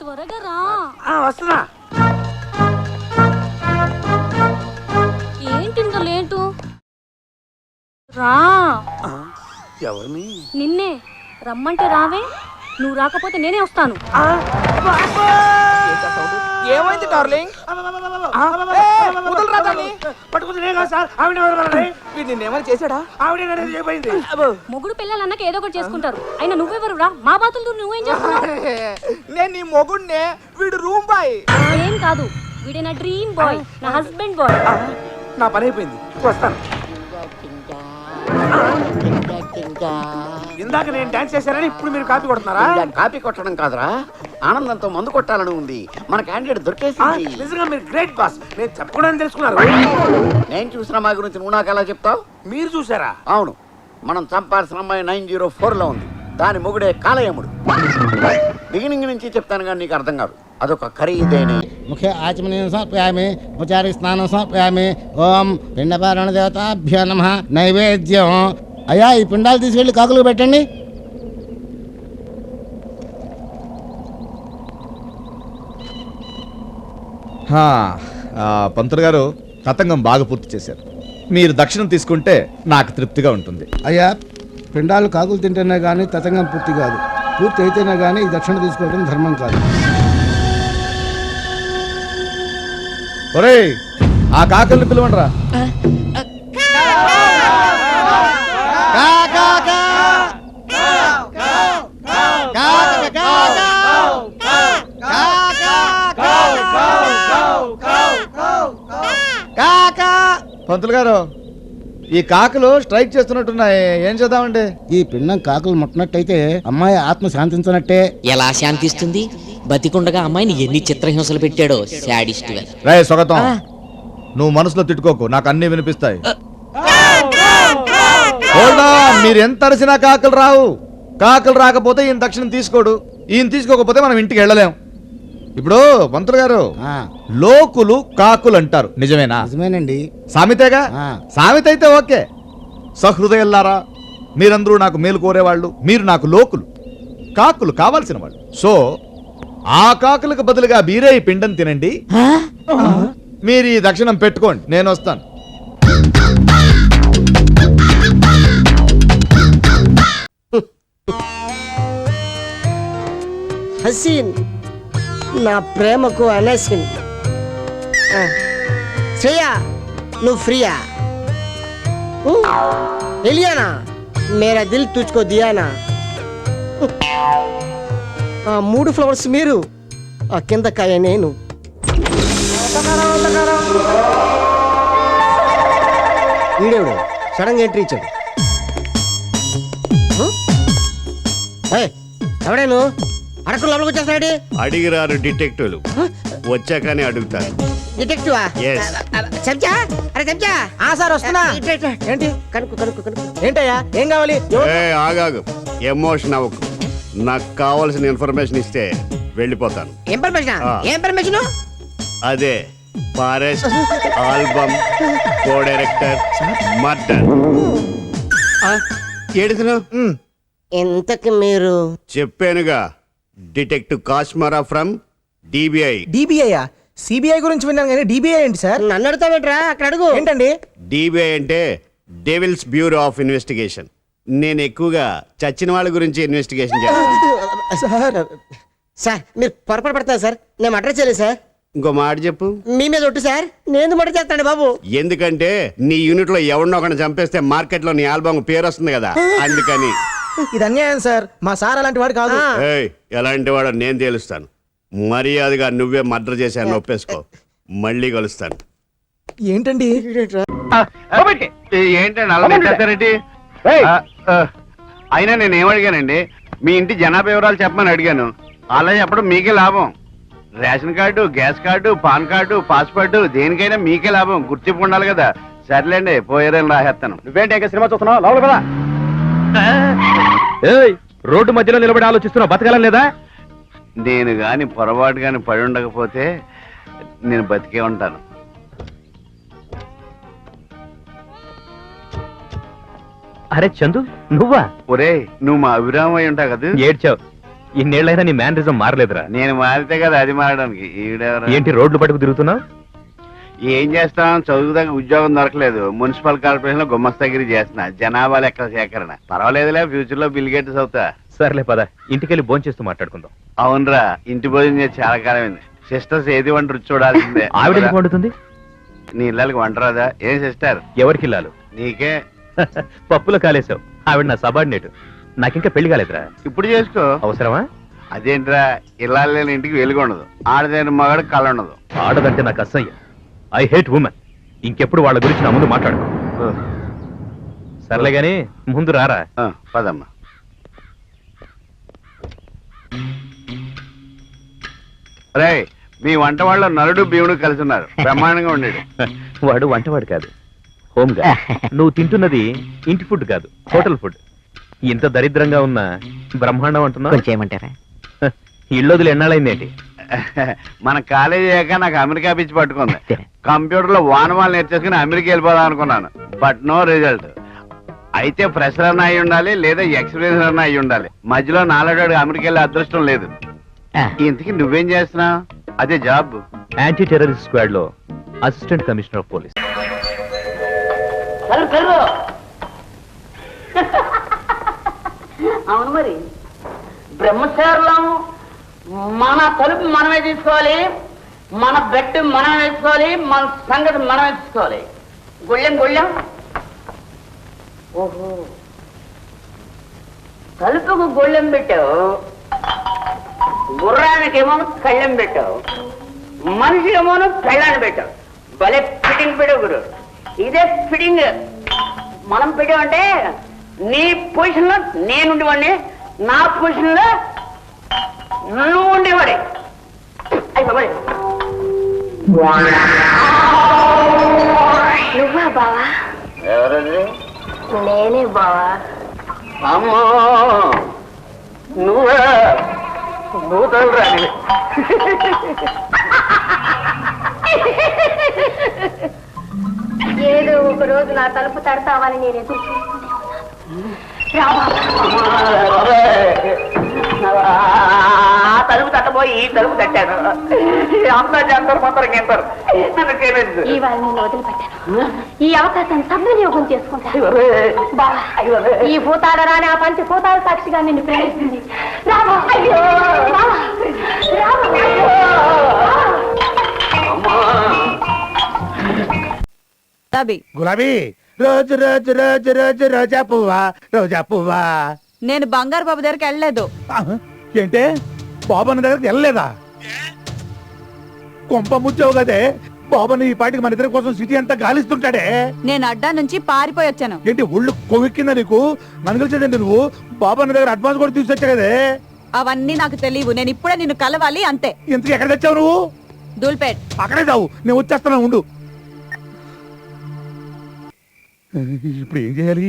త్వరగా రా. వస్తున్నా. ఏంటింత లేటు? రా. ఎవరిని? నిన్నే. రమ్మంటే రావే. నువ్వు రాకపోతే నేనే వస్తాను. ఏమైంది డార్లింగ్? నిన్నేమైనా చేశాడా? మొగుడు పిల్లలన్నాక ఏదో ఒకటి చేసుకుంటారు. అయినా నువ్వెవరు రా? మా బాతులతో నువ్వేం చేస్తున్నావు? నేను నీ మొగుడినే, వీడు రూమ్ బాయ్. ఏం కాదు, వీడే నా డ్రీమ్ బాయ్, నా హస్బెండ్ బాయ్. నా పని అయిపోయింది, వస్తాను. ఇందాక నేను డాన్స్ చేశానని ఇప్పుడు మీరు కాపీ కొడుతున్నారా? కాపీ కొట్టడం కాదురా, ఆనందంతో మందు కొట్టాలని ఉంది. మన క్యాండిడేట్ దొరికేసింది. నిజంగా మీరు గ్రేట్ బాస్. నేను చెప్పకూడదని తెలుసుకున్నారు. నేను చూసిన మా గురించి నువ్వు నాకు ఎలా చెప్తావు? మీరు చూసారా? అవును, మనం చంపాల్సిన అమ్మాయి 904 లో ఉంది. దాని మొగుడే కాలయముడు. బిగినింగ్ నుంచి చెప్తాను కానీ నీకు అర్థం కాదు. అదొక ఖరీదైన ముఖ్య ఆచమనీయం సమర్పయామి, ఉపచారి స్నానం సమర్పయామి. ఓం పిండపారణ దేవతాభ్యో నమః. నైవేద్యం. అయ్యా, ఈ పిండాలు తీసుకెళ్ళి కాకులు పెట్టండి. పంతులు గారు, తతంగం బాగా పూర్తి చేశారు. మీరు దక్షిణం తీసుకుంటే నాకు తృప్తిగా ఉంటుంది. అయ్యా, పిండాలు కాకులు తింటేనే కానీ తతంగం పూర్తి కాదు. పూర్తి అయితేనే కానీ ఈ దక్షిణ తీసుకోవడం ధర్మం కాదు. ఒరేయ్, ఆ కాకుల్ని పిలవండిరా. పంతులు గారు, ఈ కాకులు స్ట్రైక్ చేస్తున్నట్టున్నాయి, ఏం చేద్దామండి? ఈ పిండం కాకులు ముట్టినట్టయితే అమ్మాయి ఆత్మ శాంతించినట్టే. ఎలా శాంతిస్తుంది? బతికుండగా అమ్మాయిని ఎన్ని చిత్రహింసలు పెట్టాడో శాడిస్ట్. రే స్వాగతం, నువ్వు మనసులో తిట్టుకోకు, నాకు అన్ని వినిపిస్తాయి. మీరు ఎంత అరిసినా కాకులు రావు. కాకులు రాకపోతే ఈయన దక్షిణం తీసుకోడు. ఈయన తీసుకోకపోతే మనం ఇంటికి వెళ్ళలేం. ఇప్పుడు పంతులు గారు, లోకులు కాకులు అంటారు, నిజమేనా? నిజమేనండి. సామెతేగా? సామెత అయితే ఓకే. సహృదయల్లారా, మీరందరూ నాకు మేలు కోరేవాళ్ళు, మీరు నాకు లోకులు, కాకులు కావాల్సిన వాళ్ళు. సో ఆ కాకులకు బదులుగా మీరే ఈ పిండం తినండి. మీరు ఈ దక్షిణం పెట్టుకోండి, నేను వస్తాను. హసీన్, నా ప్రేమకు అనసిన్. శ్రేయా, నువ్వు ఫ్రీయా? ఎలియానా, మేరా దిల్ తుజ్కో దియానా. ఆ 3 ఫ్లవర్స్ మీరు, ఆ కింద కాయ నేను. వీడేవుడు సడన్ గా ఎంట్రీ ఇచ్చాడు. ఎవడేను అడకు లోపలికి వచ్చేస్తాడు? అడిగిరారు డిటెక్టివ్లు, వచ్చాకనే అడుగుతారు. డిటెక్టివా? చెంచా, అరే చెంచా. సార్ వస్తున్నా. ఏంటి? కనుక్కు కనుక్కు కనుక్కు. ఏంటయ్యా, ఏం కావాలి? ఆగాగు, ఎమోషన్ అవ్వకు. నాకు కావాల్సిన ఇన్ఫర్మేషన్ ఇస్తే వెళ్ళిపోతాను. ఏం పర్మిషన్? అదే forest album, co director, murder. ఏడుతున్నా? ఎంతకి మీరు? చెప్పానుగా, డిటెక్టివ్ కాశ్మరా ఫ్రమ్ డిబిఐ. డిబిఐయా? సిబిఐ గురించి విన్నాను కానీ డిబిఐ ఏంటి సార్? నన్ను అడుగుతావేట్రా, అక్కడ అడుగు. ఏంటండి డిబిఐ అంటే డెవిల్స్ బ్యూరో ఆఫ్ ఇన్వెస్టిగేషన్. నేను ఎక్కువగా చచ్చిన వాళ్ళ గురించి ఇన్వెస్టిగేషన్ చేస్తాను. సార్ మీరు పొరపాటు పడతారు సార్, నేను మర్డర్ చేయలేదు సార్. ఇంకో మాట చెప్పు. మీ మీద ఒట్టు సార్, నేను మర్డర్ చేస్తాను బాబు. ఎందుకంటే నీ యూనిట్ లో ఎవరినో ఒకరిని చంపేస్తే మార్కెట్ లో నీ ఆల్బమ్ పేరు వస్తుంది కదా, అందుకని. ఇది అన్యాయం సార్, మా సార్ అలాంటి వాడు కాదు. ఎలాంటి వాడో నేను తేలుస్తాను. మర్యాదగా నువ్వే మర్డర్ చేశాను ఒప్పేసుకో, మళ్ళీ కలుస్తాను. ఏంటండి? ఏంటండి అయినా నేను ఏమడిగానండి? మీ ఇంటి జనాభా వివరాలు చెప్పమని అడిగాను. అలా చెప్పడం మీకే లాభం. Ration card, gas card, pan card, passport, దేనికైనా మీకే లాభం. గుర్తింపు ఉండాలి కదా. సర్లేండి, పోయేదని రాసేస్తాను. నువ్వేంటి ఇంకా సినిమా చూస్తున్నావు? లోపల కదా. రోడ్డు మధ్యలో నిలబడి ఆలోచిస్తున్నావు, బతకాలం లేదా? నేను గాని పొరపాటు గాని పడి ఉండకపోతే నేను బతికే ఉంటాను. అరే చందు, నువ్వా? ఒరే, నువ్వు మా అభిరామయ్య ఉంటావు కదా. ఏడ్చావు. ఇన్నేళ్ళైనా నీ మేనరిజం మారలేదురా. నేను మారితే కదా అది మారడానికి. ఈవిడెవరు? ఏంటి రోడ్లు పట్టుకు తిరుగుతున్నావు? ఏం చేస్తాం, చదువుదాకా ఉద్యోగం దొరకలేదు. మున్సిపల్ కార్పొరేషన్ లో గుమ్మస్తగిరి చేస్తున్నా, జనాభా లెక్కల సేకరణ. పర్వాలేదులే, ఫ్యూచర్ లో బిల్ గేట్స్ అవుతా. సర్లే పద, ఇంటికెళ్ళి భోంచేస్తూ మాట్లాడుకుందాం. అవునరా, ఇంటి భోజనం చేసి చాలా కాలమైంది. సిస్టర్స్ ఏది వంట రుచి చూడాల్సిందే. ఆవిడ ఎందుకు వండుతుంది? నీ ఇళ్ళకి వంట రాదా? ఏం సిస్టర్? ఎవరికి ఇల్లాలు? నీకే. పప్పులో కాలేసావు. ఆవిడ నా సబార్డినేట్. నాకింకా పెళ్లి కాలేదురా. ఇప్పుడు చేసుకో. అవసరమా? అదేంట్రా, ఇళ్ళాలు లేని ఇంటికి వెలుగుండదు, ఆడదేని మగాడు కళ్ళ ఉండదు. ఆడదంటే నాకు అసహ్య. I hate women. ఇంకెప్పుడు వాళ్ళ గురించి నా ముందు మాట్లాడుకో. సర్లే గాని ముందు రారా. పదమ్మా. రే, మీ వంట వాళ్ళ నలుడు భీముడు కలిసి ఉన్నారు. బ్రహ్మాండంగా ఉండేది. వాడు వంటవాడు కాదు, హోమ్ గా. నువ్వు తింటున్నది ఇంటి ఫుడ్ కాదు, హోటల్ ఫుడ్. ఇంత దరిద్రంగా ఉన్న బ్రహ్మాండం అంటున్నా. చేయమంటారా? ఇళ్ళొదిలు ఎన్నాళ్ళైందేంటి? మన కాలేజీ అయ్యాక నాకు అమెరికా పిచ్చి పట్టుకుంది. కంప్యూటర్ లో వానమాలు నేర్చేసుకుని అమెరికా వెళ్ళిపోదాం అనుకున్నాను, బట్ నో రిజల్ట్. అయితే ఫ్రెషర్ అన్న అయి ఉండాలి, లేదా ఎక్స్పీరియన్స్ అన్న అయి ఉండాలి. మధ్యలో నాలుగు అమెరికా వెళ్ళే అదృష్టం లేదు. ఇంతకీ నువ్వేం చేస్తున్నావు? అదే జాబ్. యాంటీ టెర్రరిస్ట్ స్క్వాడ్ లో అసిస్టెంట్ కమిషనర్ ఆఫ్ పోలీస్. అవును మరి, బ్రహ్మచారులం. మన తలుపు మనమే తీసుకోవాలి, మన బెడ్ మనం వేసుకోవాలి, మన సంగతి మనం వేసుకోవాలి. గుళ్ళెం గుళ్ళెం. ఓహో, తలుపుకు గొళ్ళెం పెట్టావు, గుర్రానికేమో కళ్ళెం పెట్టావు, మనిషికేమో పెళ్ళాన్ని పెట్టావు. భలే ఫిట్టింగ్ పెట్టావు గురు. ఇదే ఫిట్టింగ్ మనం పెట్టామంటే నీ పొజిషన్ లో నేనుండేవాడిని, నా పొజిషన్ లో నువ్వు ఉండేవాడి. నువ్వా బావా? ఎవరది? నేనే బావా. అమ్మో, నువ్వే భూతాలు రాని. ఏదో ఒక రోజు నా తలుపు తడతావని నేను ఎదురు తలుపు తట్టబోయి ఈ తలుపు తట్టాను. అంతా చేస్తారు, మాత్రం చేస్తారు. నన్ను చేయలేదు. ఇవాళ నేను వదిలిపెట్టాను. ఈ అవకాశాన్ని సద్వినియోగం చేసుకుంటాను. ఈ భూతాల రాని ఆ పంచ భూతాల సాక్షిగా నిన్ను ప్రేమిస్తుంది. రామా, అయ్యో రామా, గులాబీ రోజు రోజు రోజు రోజు రోజా పువ్వా, రోజా పువ్వా. నేను బంగారు బాబు దగ్గరికి వెళ్ళలేదు. ఏంటే, బాబన్న దగ్గరికి వెళ్ళలేదా? కొంప ముచ్చావు కదే. బాబన్న ఈ పాటికి మన ఇద్దరి కోసం సిటీ అంతా గాలిస్తుంటాడే. నేను అడ్డా నుంచి పారిపోయి వచ్చాను. ఏంటి ఒళ్ళు కొవ్వెక్కిందా నీకు? నన్ను నువ్వు బాబన్న దగ్గర అడ్వాన్స్ కూడా తీసుకొచ్చా కదే. అవన్నీ నాకు తెలియవు. నేను ఇప్పుడే నిన్ను కలవాలి అంతే. ఇంతకు ఎక్కడ తెచ్చావు నువ్వు? దూల్పేట్. అక్కడే చావు, నేను వచ్చేస్తాను, ఉండు. ఇప్పుడు ఏం చేయాలి?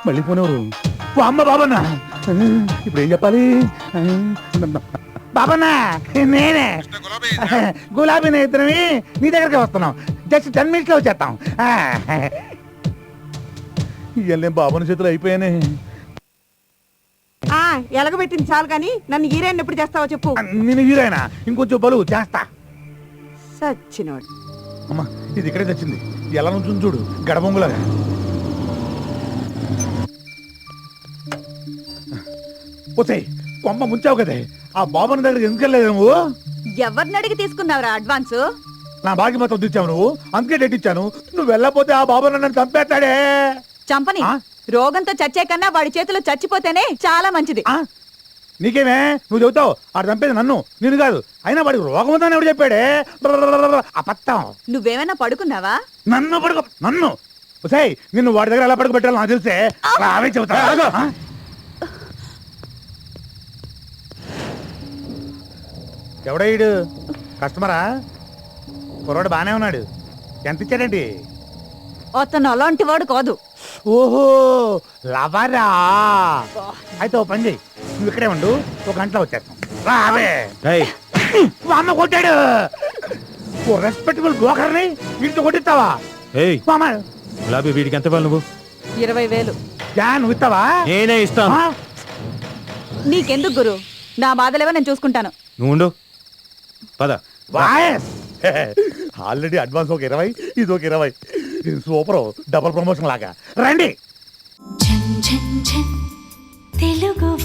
మళ్ళీ పోనేవారు. అమ్మ బాబన్న, ఇప్పుడు ఏం చెప్పాలి? బాబన్న, నేనే గులాబీ ఇద్దరమే నీ దగ్గరికి వస్తున్నాం. జస్ట్ 10 minutes లో వచ్చేస్తాం. ఇవన్నీ బాబన్న చేతులు అయిపోయానే. ఎలగబెట్టింది చాలు కానీ నన్ను హీరోయిన్ ఎప్పుడు చేస్తావో చెప్పు. నేను హీరోయినా? ఇంకొంచెం బలు చేస్తా. సచ్చినోడు. అమ్మా, ఇది ఇక్కడే తెచ్చింది. ఎలా నుంచి చూడు, గడబొంగులాగా. పోతాయి, కొమ్మ ముంచావు కదే. ఆ బాబన్న దగ్గరికి ఎందుకు వెళ్ళలేదు నువ్వు? ఎవరిని అడిగి తీసుకున్నావురా అడ్వాన్స్? నా బాకి మొత్తం తెచ్చావు నువ్వు, అందుకే డేట్ ఇచ్చాను. నువ్వు వెళ్ళకపోతే ఆ బాబన్న నన్ను చంపేస్తాడే. చంపని. రోగంతో చచ్చే కన్నా వాడి చేతిలో చచ్చిపోతేనే చాలా మంచిది. నీకేమే, నువ్వు చెబుతావు ఆడు చంపేది నన్ను, నేను కాదు. అయినా వాడికి రోగం ఉందని ఎవడు చెప్పాడే? అబద్ధం. నువ్వేమైనా పడుకున్నావా? నన్ను నిన్ను వాడి దగ్గర ఎలా పడుకోబెట్టాలో నాకు తెలిసే. అవే చెబుతా. ఎవడీడు? కస్టమరా? కుర్రాడు బానే ఉన్నాడు. ఎంత ఇచ్చాడండి? అతను అలాంటి వాడు కాదు. ఓహో, లవరా? అయితే ఓ పని చెయ్యి, నువ్వు ఇక్కడే ఉండు, 1 గంటలో వచ్చేస్తాం. రావే. అమ్మ కొట్టాడు. ఓ రెస్పెక్టబుల్ బ్రోకర్ని వీటితో కొట్టిస్తావా? గులాబీ వీడికి ఎంత నువ్వు? 20,000. నువ్వు ఇస్తావా? నేనే ఇస్తాను. నీకెందుకు గురు? నా బాధలేవో నేను చూసుకుంటాను. నువ్వు ఉండు. పద. వాయస్ ఆల్రెడీ అడ్వాన్స్ ఒక 20, ఇది ఒక 20. సూపర్, డబుల్ ప్రమోషన్ లాగా. రండి. తెలుగు